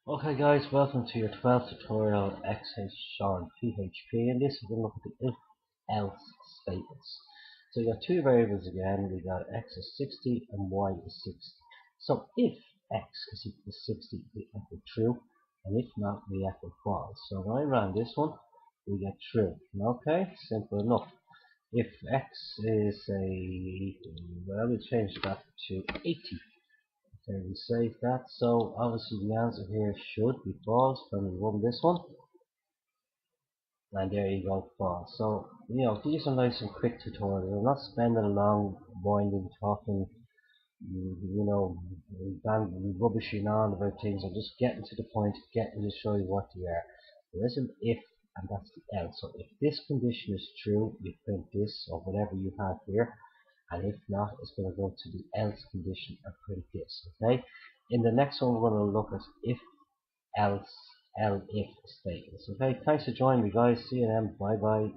Okay guys, welcome to your 12th tutorial XHR and PHP. In this we're going to look at the if-else statements. So you got two variables again, we got x is 60 and y is 60. So if x is equal to 60, we echo true, and if not, we echo false. So when I run this one, we get true. Okay, simple enough. If x is well, we change that to 80. Okay, we save that. So obviously the answer here should be false when we run this one. And there you go, false. So, these are nice and quick tutorials. I'm not spending a long winding talking, rubbishing on about things. I'm just getting to the point, getting to show you what they are. There is an if, and that's the else. So if this condition is true, you print this or whatever you have here, and if not, it's going to go to the else condition and print this. Okay. In the next one, we're going to look at if, else, if statements. Okay. Thanks for joining me, guys. See you then. Bye bye.